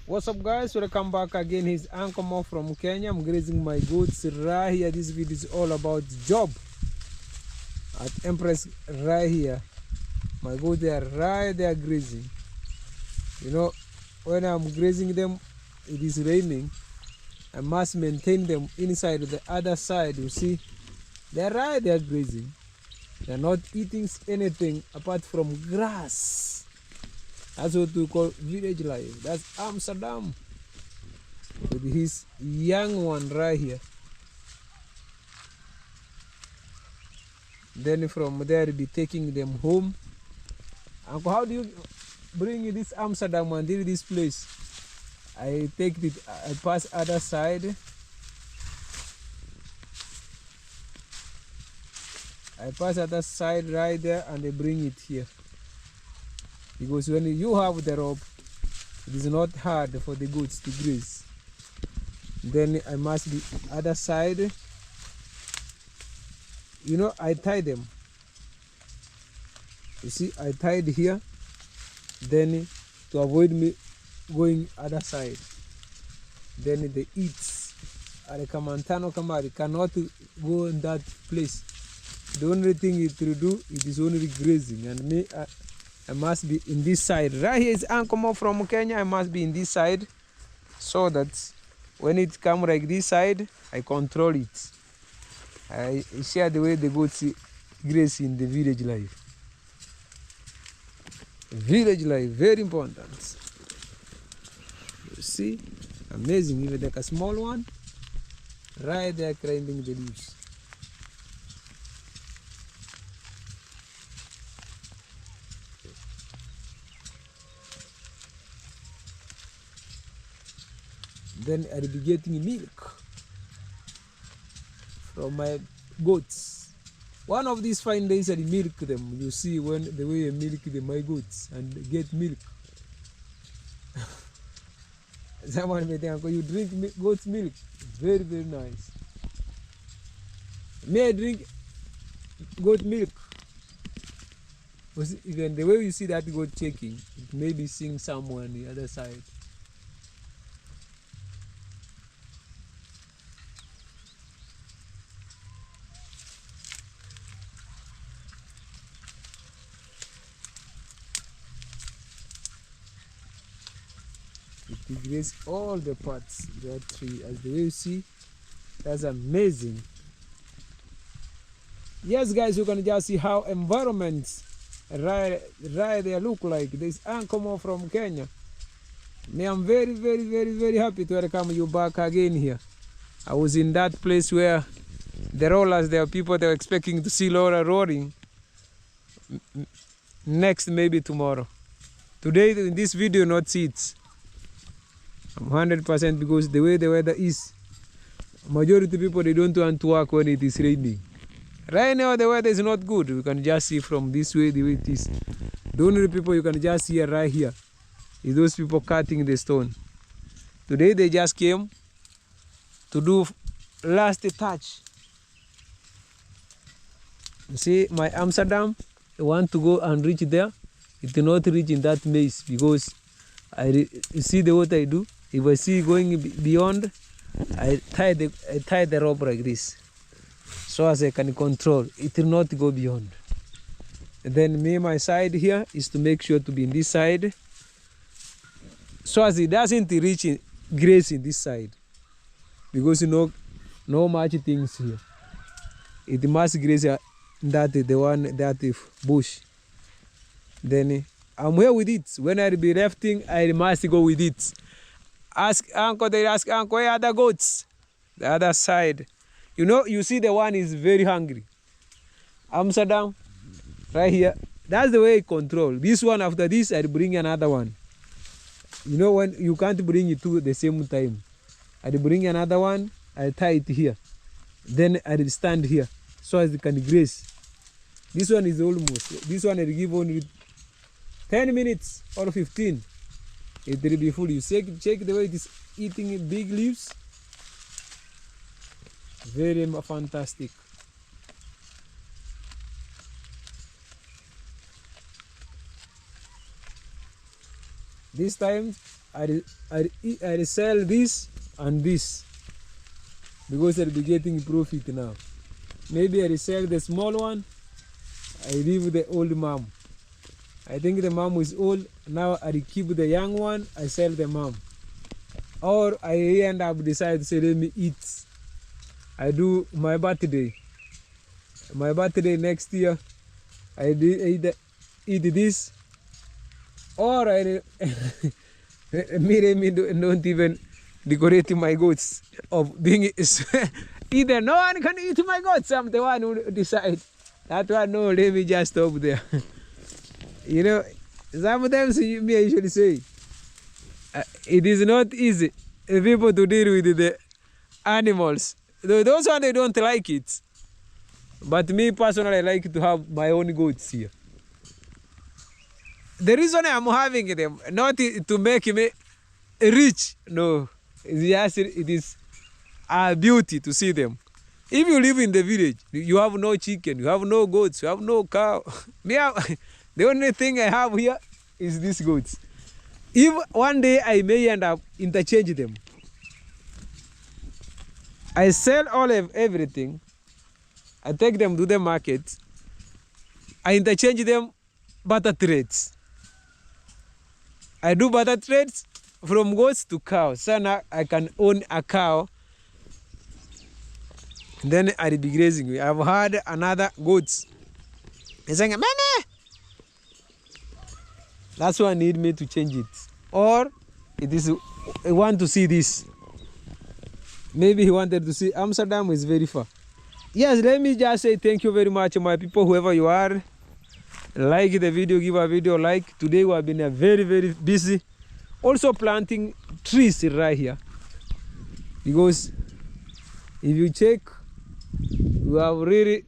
What's up, guys? Welcome back again. Here's Uncle Mo from Kenya. I'm grazing my goats right here. This video is all about job at Empress right here. My goats, they are right there grazing. You know, when I'm grazing them, it is raining. I must maintain them inside the other side. You see, they're right there grazing. They're not eating anything apart from grass. That's what we call village life. That's Amsterdam. With his young one right here. Then from there be taking them home. Uncle, how do you bring this Amsterdam until this place? I take it, I pass other side. I pass other side right there and they bring it here. Because when you have the rope, it is not hard for the goats to graze. Then I must be other side. You know, I tie them. You see, I tied here. Then to avoid me going other side. Then they eat. They cannot go in that place. The only thing it will do, it is only grazing. And me, I must be in this side. Right here is Uncle Mo from Kenya. I must be in this side so that when it comes like this side, I control it. I share the way the goats graze in the village life. Village life, very important. You see, amazing. Even like a small one, right there grinding the leaves. Then I'll be getting milk from my goats. One of these fine days I'll milk them. You see when the way I milk my goats and get milk. Someone may think, Uncle, you drink goat's milk. Very, very nice. May I drink goat milk? Because even the way you see that goat checking, it may be seeing someone on the other side. It graze all the parts of that tree. As the way you see, that's amazing. Yes, guys, you can just see how environments right there look like. This Uncle Mo from Kenya. Me, I'm very, very, very, very happy to welcome you back again here. I was in that place where the rollers, there are people that were expecting to see Laura roaring. Next, maybe tomorrow. Today, in this video, not see it. I'm 100% because the way the weather is, majority of people, they don't want to work when it is raining. Right now the weather is not good. You can just see from this way the way it is. The only people you can just see right here is those people cutting the stone. Today they just came to do last touch. You see my Amsterdam, I want to go and reach there. It will not reach in that maze because you see the what I do. If I see going beyond, I tie the rope like this, so as I can control. It will not go beyond. And then me, my side here is to make sure to be in this side, so as it doesn't reach grace in this side, because you know, no much things here. It must graze that bush. Then I'm here with it. When I be lifting, I must go with it. Ask Uncle, they ask Uncle, where are the goats? The other side. You know, you see the one is very hungry. Amsterdam, right here. That's the way I control. This one, after this, I bring another one. You know, when you can't bring it two at the same time. I bring another one, I tie it here. Then I stand here, so as it can graze. This one is almost, this one I give only 10 minutes or 15. It will be full. You check the way it is eating big leaves. Very fantastic. This time I sell this and this because I'll be getting profit now. Maybe I sell the small one. I leave the old mom. I think the mom is old. Now I keep the young one. I sell the mom. Or I end up decide to say let me eat. I do my birthday. My birthday next year. I eat this. Or I me don't even decorate my goats of being either no one can eat my goats. I'm the one who decide. That one no, let me just stop there. You know, sometimes me I usually say it is not easy people to deal with the animals. Those ones they don't like it. But me personally I like to have my own goats here. The reason I'm having them, not to make me rich, no. It is a beauty to see them. If you live in the village, you have no chicken, you have no goats, you have no cow. The only thing I have here is these goats. If one day I may end up interchange them, I sell everything, I take them to the market, I interchange them butter trades. I do butter trades from goats to cows. So now I can own a cow. Then I'll be grazing. I've had another goats. He's saying, Mene! That's why I need me to change it. Or it is, I want to see this. Maybe he wanted to see Amsterdam is very far. Yes, let me just say thank you very much, my people, whoever you are. Like the video, give a video like. Today we have been very, very busy. Also planting trees right here. Because if you check, we have really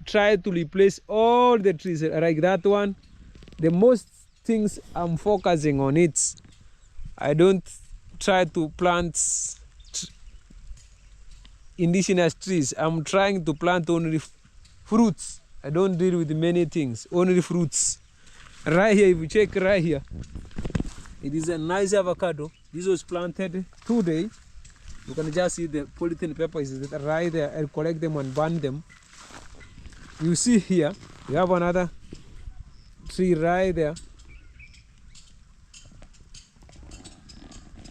tried to replace all the trees like that one. The most things I'm focusing on it. I don't try to plant indigenous trees. I'm trying to plant only fruits. I don't deal with many things, only fruits. Right here, if you check right here, it is a nice avocado. This was planted today. You can just see the polythene paper is right there. I'll collect them and burn them. You see here, we have another tree right there.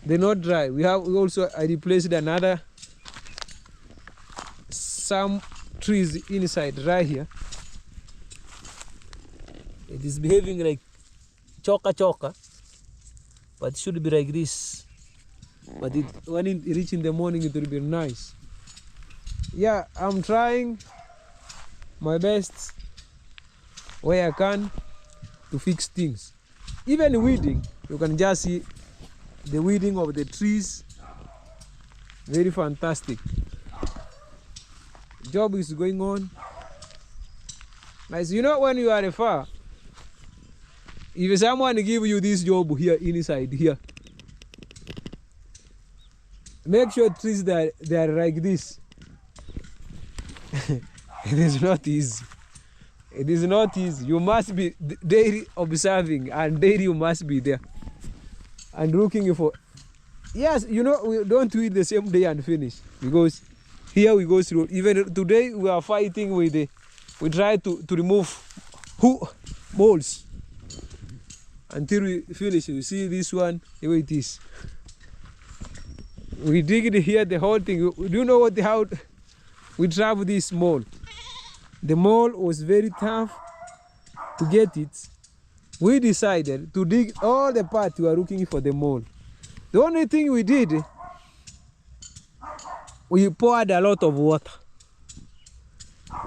They're not dry. We also, I replaced another, some trees inside right here. It is behaving like choka, but it should be like this. But when it reach in the morning, it will be nice. Yeah, I'm trying my best where I can to fix things. Even weeding, you can just see the weeding of the trees. Very fantastic. Job is going on. Nice. You know when you are far, if someone give you this job here inside here, make sure trees that they are like this. It is not easy. It is not easy. You must be daily observing, and daily you must be there and looking for. Yes, you know, we don't do it the same day and finish, because here we go through. Even today we are fighting with the, we try to remove moles until we finish. You see this one, the way it is. We dig it here, the whole thing. Do you know how we travel this mole? The mole was very tough to get it. We decided to dig all the part we are looking for the mole. The only thing we did, we poured a lot of water.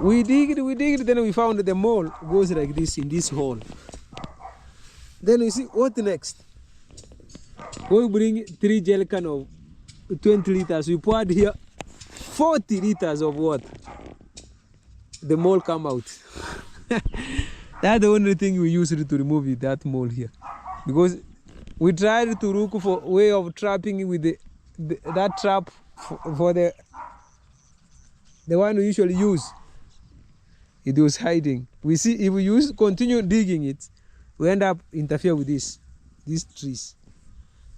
We digged, then we found the mole goes like this in this hole. Then we see what next. We bring 3 gel can of 20 liters. We poured here 40 liters of water. The mole come out. That's the only thing we used to remove that mole here. Because we tried to look for a way of trapping with that trap for the one we usually use. It was hiding. We see if we continue digging it, we end up interfere with these trees.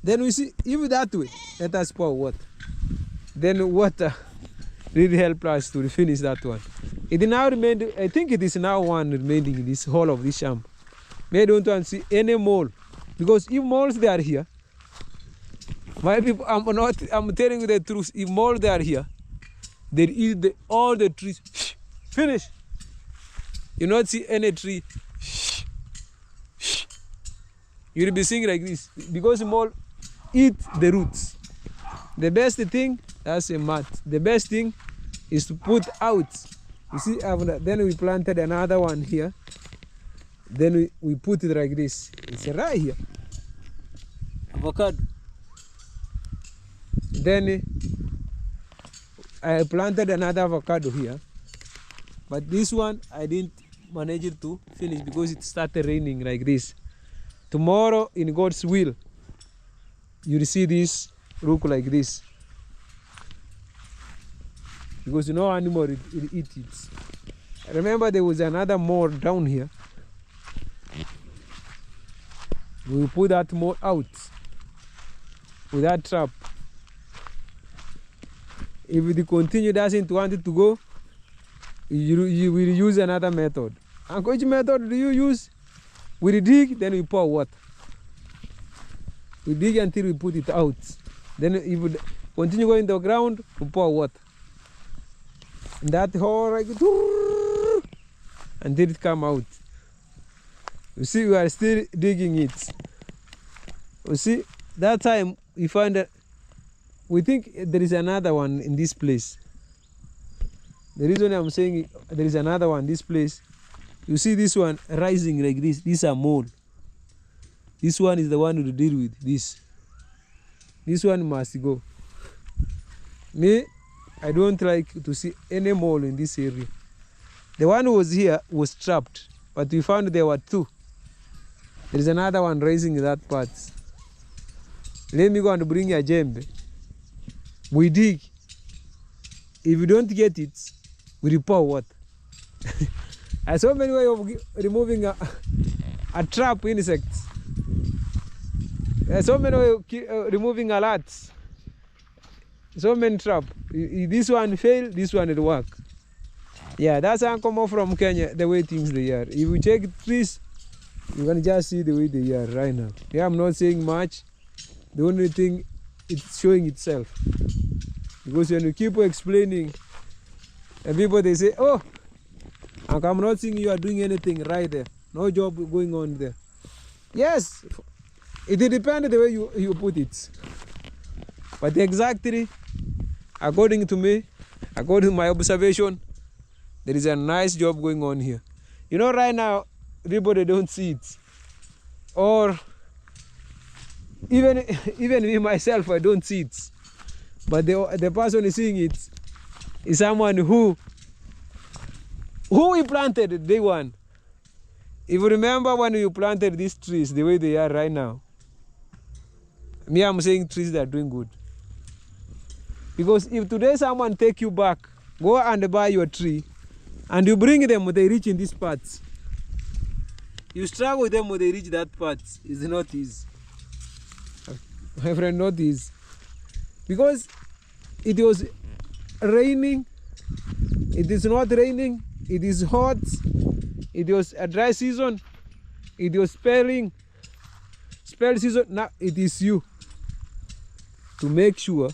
Then we see, if that way, let us pour water. Then water really help us to finish that one. It now remained, I think it is now one remaining in this whole of this sham. May I don't want to see any mole. Because if moles they are here, my people, I'm telling you the truth, if moles they are here, they eat all the trees. Finish. You not see any tree. You'll be seeing like this. Because mole eat the roots. The best thing, that's a mat. The best thing is to put out. You see, then we planted another one here. Then we put it like this. It's right here. Avocado. Then I planted another avocado here. But this one I didn't manage it to finish because it started raining like this. Tomorrow, in God's will, you'll see this look like this. Because no animal will eat it. Remember, there was another mole down here. We will put that mole out with that trap. If it continue doesn't want it to go, you will use another method. And which method do you use? We dig, then we pour water. We dig until we put it out. Then if we continue going to the ground, we pour water. And that whole like until it come out. You see, we are still digging it. You see, that time we find that we think there is another one in this place. The reason I'm saying there is another one in this place, you see this one rising like this. These are mole. This one is the one to deal with this. This one must go. Me, I don't like to see any mole in this area. The one who was here was trapped, but we found there were two. There is another one rising in that part. Let me go and bring a jembe. We dig. If we don't get it, we pour water. There's so many ways of removing a trap insects. There's so many ways of removing a lot. So many traps. This one fail, this one will work. Yeah, that's how I come off from Kenya, the way things they are. If you check trees, you can just see the way they are right now. Yeah, I'm not saying much. The only thing, it's showing itself. Because when you keep explaining, and people they say, oh, I'm not seeing you are doing anything right there. No job going on there. Yes, it depends the way you put it. But exactly, according to me, according to my observation, there is a nice job going on here. You know, right now, everybody don't see it. Or even me myself, I don't see it. But the person is seeing it is someone who we planted day one. If you remember when you planted these trees the way they are right now, me, I'm saying trees that are doing good. Because if today someone take you back, go and buy your tree, and you bring them when they reach in this part, you struggle with them when they reach that part. It's not easy. My friend, not easy. Because it was raining, it is not raining, it is hot, it was a dry season, it was spell season. Now it is you to make sure.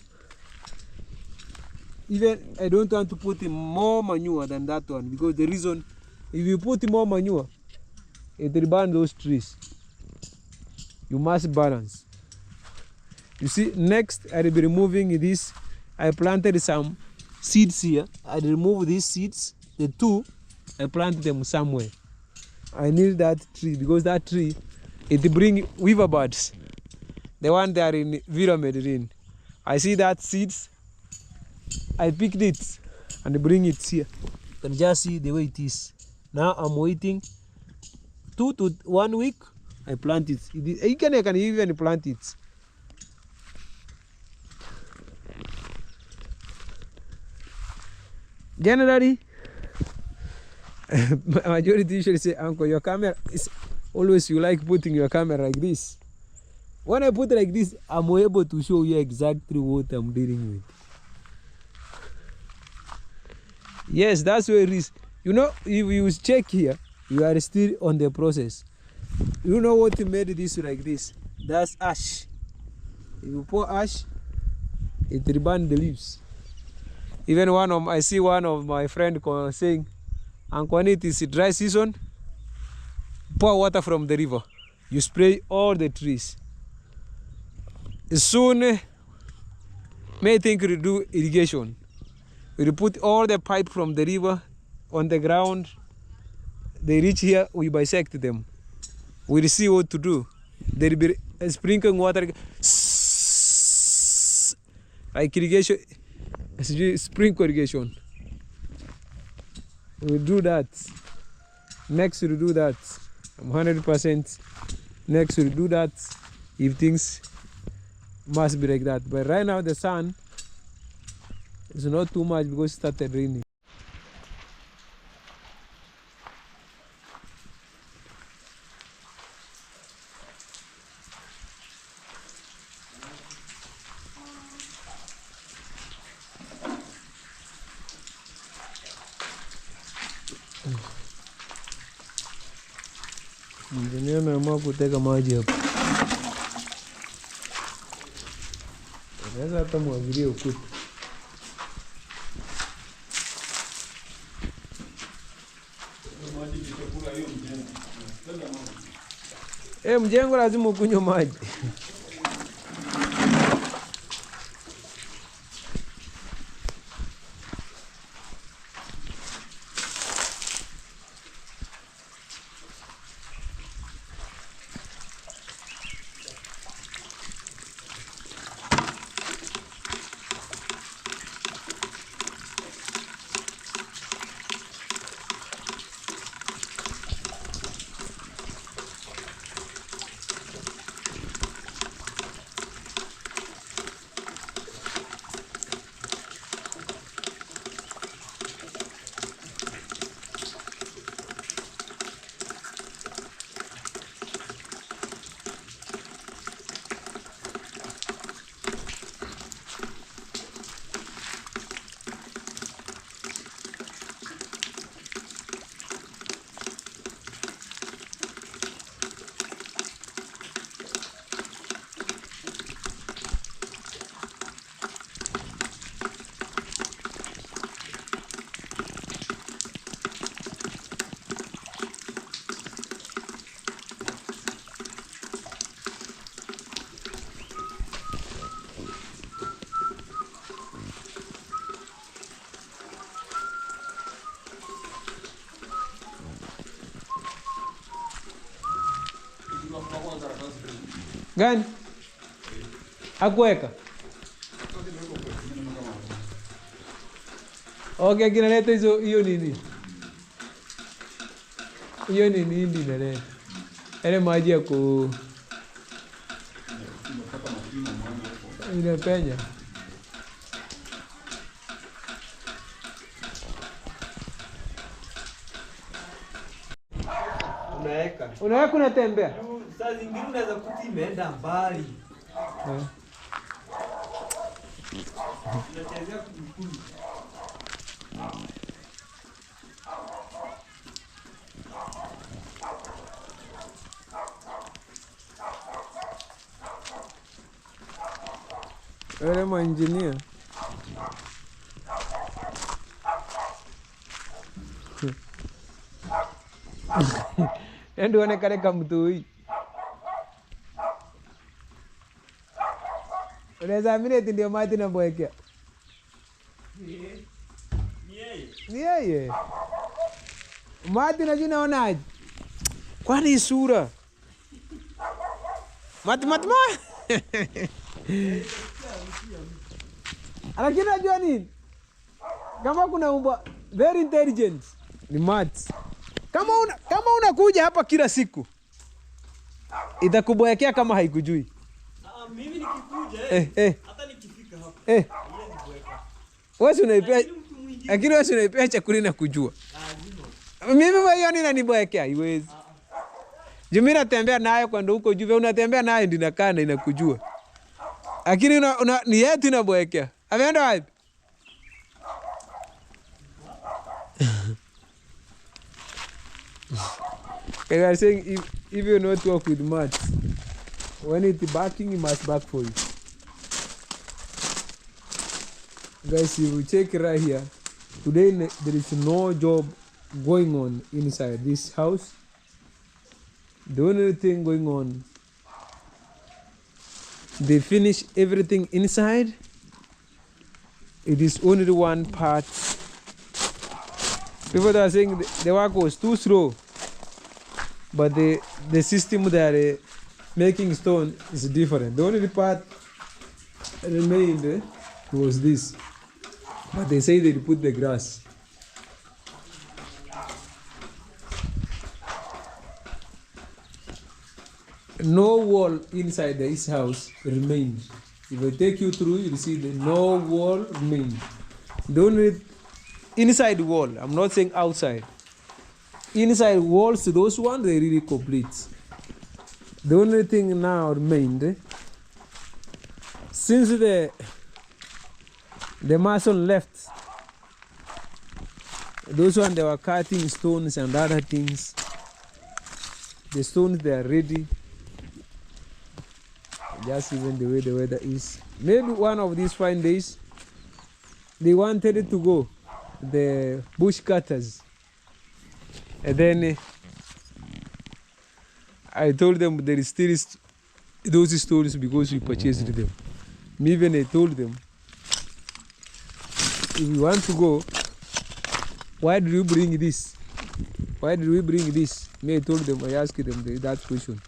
Even I don't want to put in more manure than that one, because the reason, if you put in more manure, it will burn those trees. You must balance. You see, next I will be removing this. I planted some seeds here. I remove these seeds. The two, I planted them somewhere. I need that tree because that tree, it bring weaver birds. The one that are in Vira Medellin. I see that seeds. I picked it and bring it here. You can just see the way it is. Now I'm waiting 2 to 1 week. I plant it. I can even plant it. Generally, majority usually say, Uncle, your camera is always, you like putting your camera like this. When I put it like this, I'm able to show you exactly what I'm dealing with. Yes, that's where it is. You know, if you check here, you are still on the process. You know what made this like this? That's ash. If you pour ash, it will burn the leaves. Even I see one of my friend saying, and when it is dry season, pour water from the river. You spray all the trees. Soon, may think you do irrigation. We put all the pipe from the river on the ground. They reach here, we bisect them. We'll see what to do. There'll be sprinkling water, like irrigation, sprinkle irrigation. We'll do that. Next, we'll do that. I'm 100%. Next, we'll do that if things must be like that. But right now, the sun is not too much because it started raining. Engineer naamua kuteka maji hapo. Unaweza hata mwagilie ukuta. Mjengo lazima ukunywe maji. Gani? Hakuweka. Okay, kinaleta hiyo nini? Hiyo nini hindi inaleta? Yale maji ya inapenya. Unaweka unatembea. Saa zingine unaweza kuti imeenda mbali. Unachezea kumkuli. Wewe ni engineer. Ndio onekane kama mtoi. Unaweza amini eti ndio maji na boekea. Ni yeye. Maji na jina onaje? Kwani sura? Mati. Lakini unajua nini? Kama kuna umbwa very intelligent ni Mati. Kama unakuja hapa kila siku itakuboekea kama haikujui. Mimi nikikuja hata nikifika hapa. Wewe unaipea lakini wewe unaipea chakula na kujua. Mimi wewe nini naniboekea iwezi. Jumi natembea nayo kwa ndo huko juu, unatembea nayo ndio inakaa na inakujua. Lakini ni yetu inaboekea. Ameenda wapi? They are saying if you not work with mats, when it's barking, you must bark for it. Guys, if you check right here, today there is no job going on inside this house. The only thing going on, they finish everything inside. It is only one part. People are saying the work was too slow, but the system they are making stone is different. The only part remained was this, but they say they put the grass. No wall inside this house remained. If I take you through, you'll see that no wall remained. The only inside wall, I'm not saying outside. Inside walls, those ones, they really complete. The only thing now remained, since the mason left, those ones, they were cutting stones and other things. The stones, they are ready. Just even the way the weather is. Maybe one of these fine days, they wanted to go, the bush cutters. And then I told them there is still those stones because we purchased them. Me even I told them, if you want to go, why do you bring this? Why did we bring this? Me I told them, I asked them that question.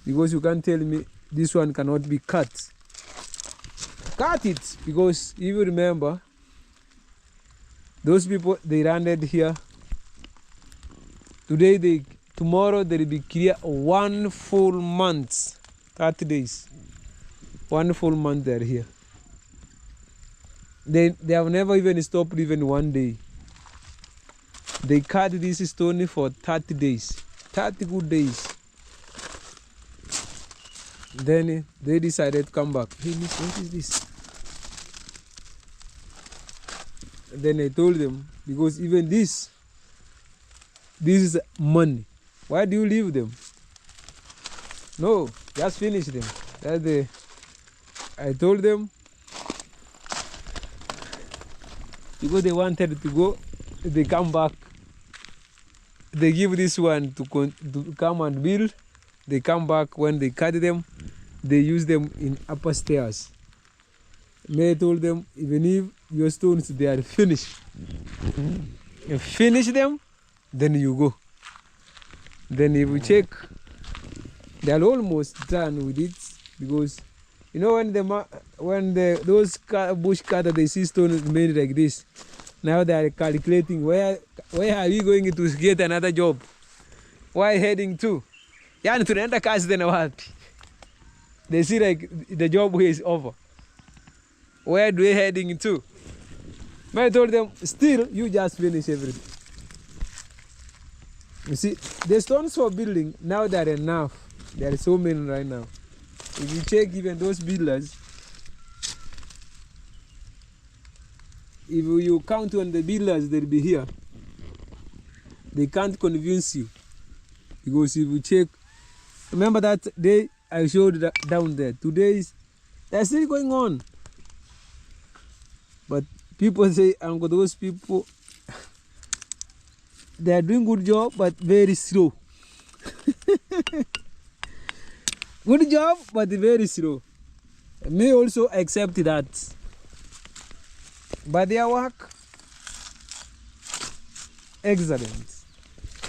Because you can't tell me this one cannot be cut. Cut it, because if you remember, those people, they landed here. Tomorrow they will be clear 1 full month, 30 days. 1 full month they are here. They have never even stopped even one day. They cut this stone for 30 days, 30 good days. Then they decided to come back. Hey, miss, what is this? Then I told them, because even this is money. Why do you leave them? No, just finish them. I told them, because they wanted to go, they come back. They give this one to come and build. They come back. When they cut them, they use them in upper stairs. May I told them, even if your stones they are finished, you finish them, then you go. Then if you check, they are almost done with it, because you know when those bush cutters they see stones made like this, now they are calculating where are we going to get another job? Why heading to? Yani tunaenda kazi tena wapi? They see like the job here is over. Where do we heading to? But I told them, still, you just finish everything. You see, the stones for building, now there are enough. There are so many right now. If you check even those builders, if you count on the builders, they'll be here. They can't convince you. Because if you check, remember that day I showed that down there. Today they're still going on. But people say, Uncle, those people, they are doing good job, but very slow. Good job, but very slow. May also accept that. But their work, excellent.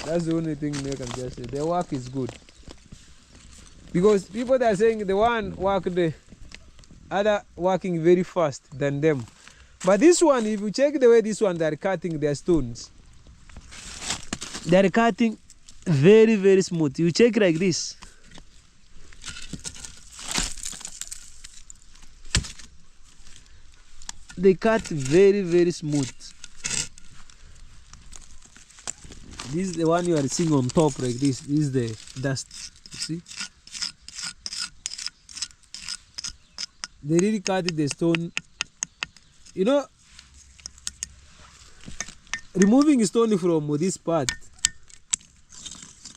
That's the only thing they can just say. Their work is good. Because people that are saying the one worked, the other working very fast than them. But this one, if you check the way this one, they are cutting their stones. They are cutting very, very smooth. You check like this. They cut very, very smooth. This is the one you are seeing on top like this. This is the dust. You see? They really cut the stone. You know, removing stone from this part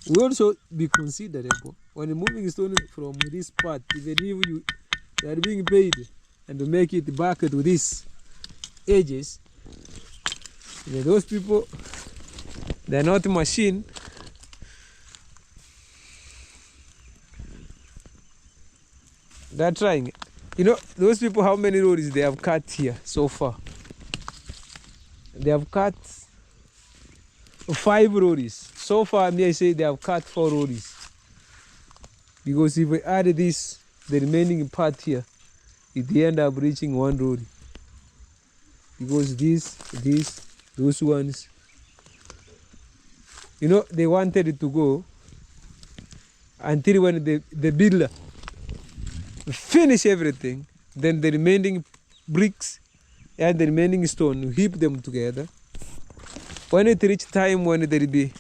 will also be considerable. When removing stone from this part, even if you are being paid and to make it back to these edges, those people, they're not machine. They're trying. You know, those people, how many roads they have cut here so far? They have cut 5 roads. So far, me I say they have cut 4 roads. Because if we add this, the remaining part here, it end up reaching 1 road. Because those ones, you know, they wanted it to go until when the builder finish everything, then the remaining bricks and the remaining stone, you heap them together. When it reach time when they'll be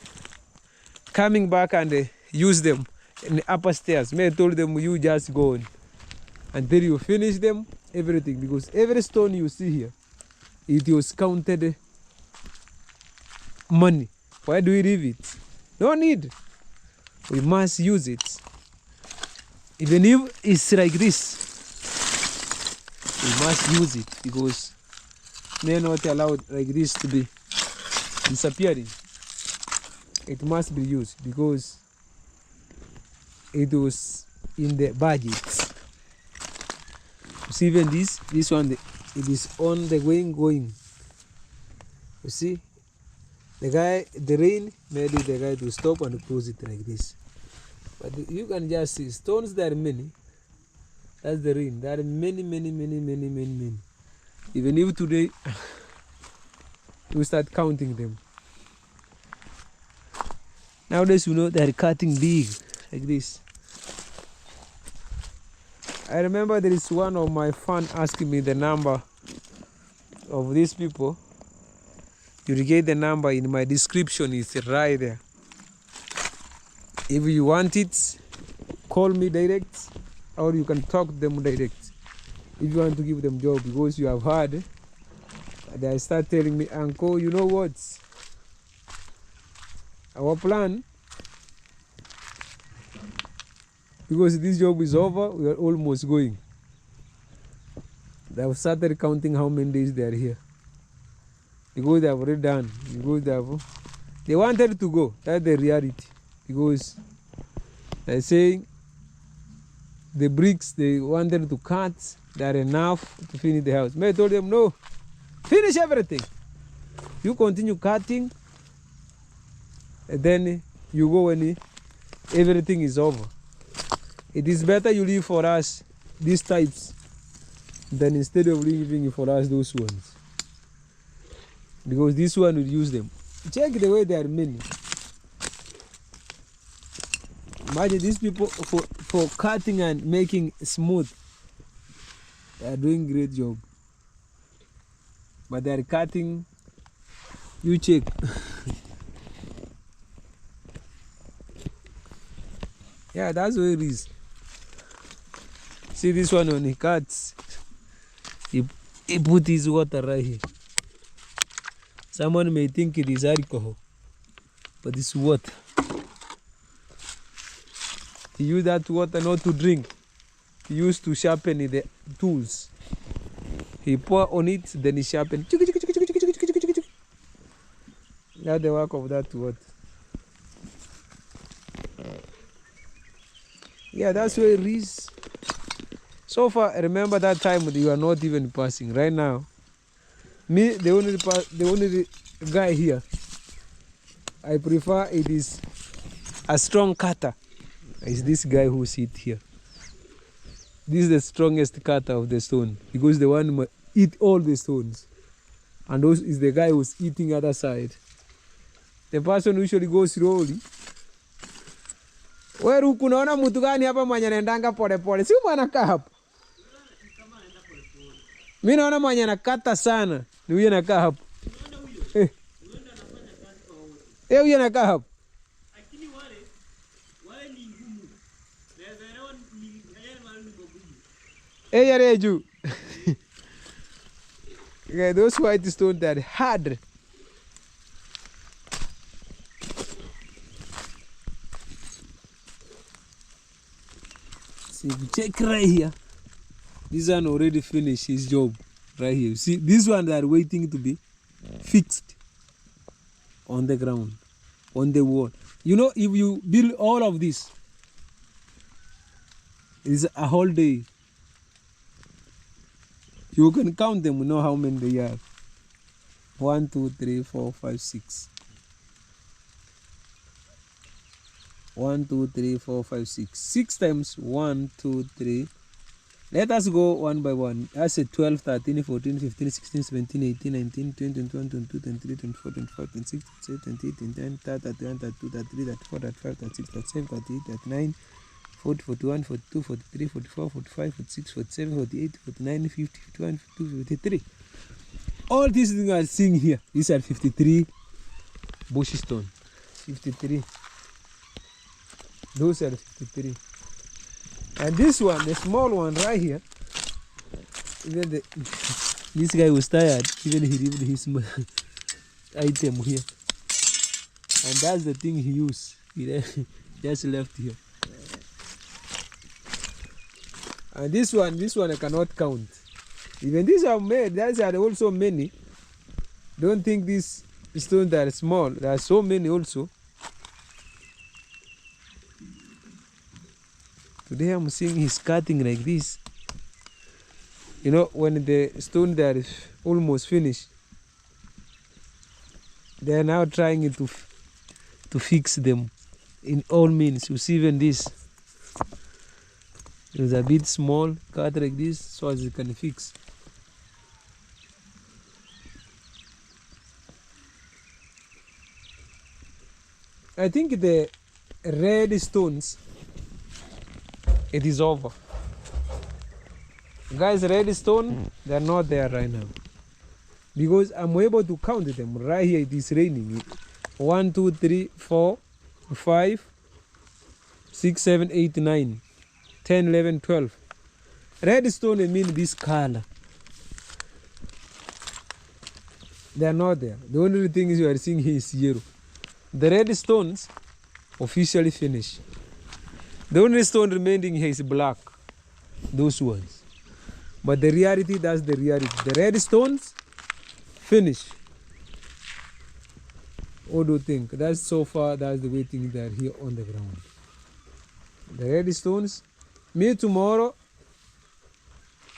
coming back and use them in the upper stairs, I told them you just go on until you finish them, everything. Because every stone you see here, it was counted money. Why do we leave it? No need. We must use it. Even if it's like this, we must use it because they are not allowed like this to be disappearing. It must be used because it was in the budget. You see, even this one, it is on the going. You see, the rain made the guy to stop and close it like this. But you can just see stones, there are many. That's the rain. There are many. Even if today we start counting them. Nowadays, you know, they are cutting big like this. I remember there is one of my fan asking me the number of these people. You will get the number in my description. It's right there. If you want it, call me direct, or you can talk to them direct. If you want to give them job, because you have heard, they start telling me, Uncle, you know what? Our plan, because this job is over, we are almost going. They have started counting how many days they are here. Because they have already done. Because they wanted to go. That's the reality. Because they're saying the bricks they wanted to cut, they are enough to finish the house. I told them, no, finish everything. You continue cutting, and then you go when everything is over. It is better you leave for us these types than instead of leaving for us those ones. Because this one will use them. Check the way they are many. Imagine these people for cutting and making smooth. They are doing great job. But they are cutting. You check. Yeah, that's where it is. See this one when he cuts, he put his water right here. Someone may think it is alcohol, but it's water. He used that water not to drink. He used to sharpen the tools. He pour on it, then he sharpen. That's the work of that water. Yeah, that's where it is. So far, I remember that time you are not even passing. Right now, me, the only guy here, I prefer it is a strong cutter. It's this guy who sit here. This is the strongest cutter of the stone because the one who eat all the stones. And those is the guy who's eating other side. The person usually goes slowly. Wewe huku unaona mtu gani hapa mwenye anaendanga pole pole? Si mwana kaa hapa. Mimi naona mwenye anakata sana. Ni huyo anakaa hapa. Huyu anakaa hapo. Lakini wale ni ngumu. Leo ni wale ni ngumu. Yare juu. Okay, those white stones are hard. See, if you check right here, this one already finished his job right here. See, this one they are waiting to be fixed on the ground, on the wall. You know, if you build all of this, it's a whole day. You can count them, you know how many they have. 1, 2, 3, 4, 5, 6. 1, 2, 3, 4, 5, 6. 6 times 1, 2, 3. Let us go one by one. I said 12, 13, 14, 15, 16, 17, 18, 19, 20, 21, 22, 23, 24, 25, 26, 27, 28, 29, 30, 31, 32, 33, 34, 35, 36, 37, 38, 39, 40, 41, 42, 43, 44, 45, 46, 47, 48, 49, 50, 51, 52, 53. All these things are seeing here. These are 53 bush stone. 53. Those are 53. And this one, the small one right here, even this guy was tired. Even he removed his item here. And that's the thing he used. He just left here. And this one I cannot count. Even these are made, these are also many. Don't think these stones are small. There are so many also. Today I'm seeing he's cutting like this. You know, when the stone there is almost finished, they are now trying to fix them in all means. You see even this. It's a bit small, cut like this so as you can fix. I think the red stones, it is over. Guys, red stone, they are not there right now. Because I'm able to count them. Right here it is raining. 1, 2, 3, 4, 5, 6, 7, 8, 9, 10, 11, 12. Red stone, I mean this color. They are not there. The only thing is you are seeing here is yellow. The red stones officially finished. The only stone remaining here is black. Those ones. But the reality, that's the reality. The red stones finish. What do you think? That's so far, that's the way things are here on the ground. The red stones. Me tomorrow,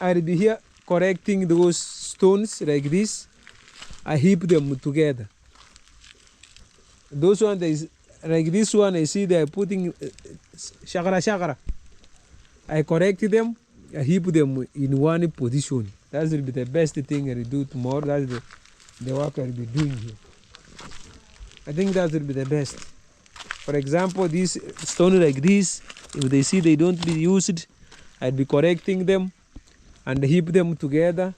I'll be here correcting those stones like this. I heap them together. Those ones, like this one, I see they are putting shakara. I correct them, I heap them in one position. That will be the best thing I will do tomorrow. That's the work I will be doing here. I think that will be the best. For example, this stone like this, if they see they don't be used, I'll be correcting them and heap them together.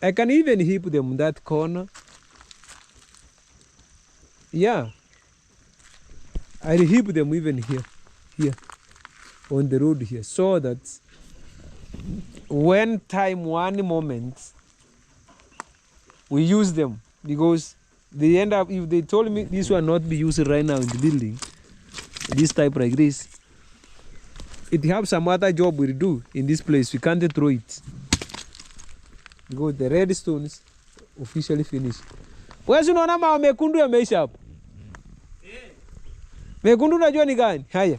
I can even heap them in that corner. Yeah, I heap them even here on the road here, so that one moment we use them, because they end up, if they told me this will not be used right now in the building, this type like this, it have some other job we'll do in this place. We can't throw it because the red stones officially finished. Wewe unaona mawe mekundu yameisha hapo? Mekundu unajua ni gani? Haya.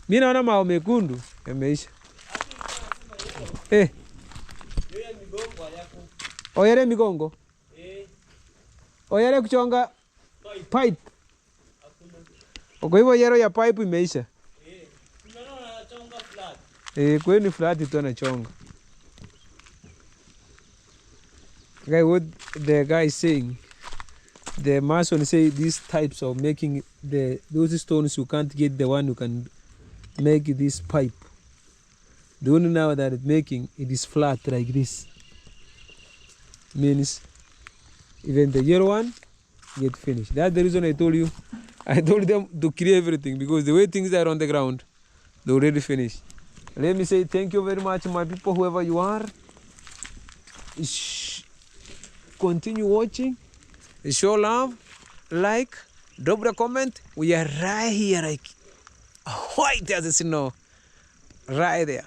Mimi naona mawe mekundu yameisha. Oyere migongo. Oyere kuchonga pipe. Kwa hivyo yero ya pipe imeisha. Kwani flat tu anachonga. Okay, what the guy is saying, the mason say these types of making those stones, you can't get the one who can make this pipe. The only now that it's making it is flat like this. Means even the yellow one get finished. That's the reason I told you. I told them to clear everything because the way things are on the ground, they already finished. Let me say thank you very much, my people, whoever you are. Continue watching. Show love, like, drop a comment. We are right here, like white as the snow, right there.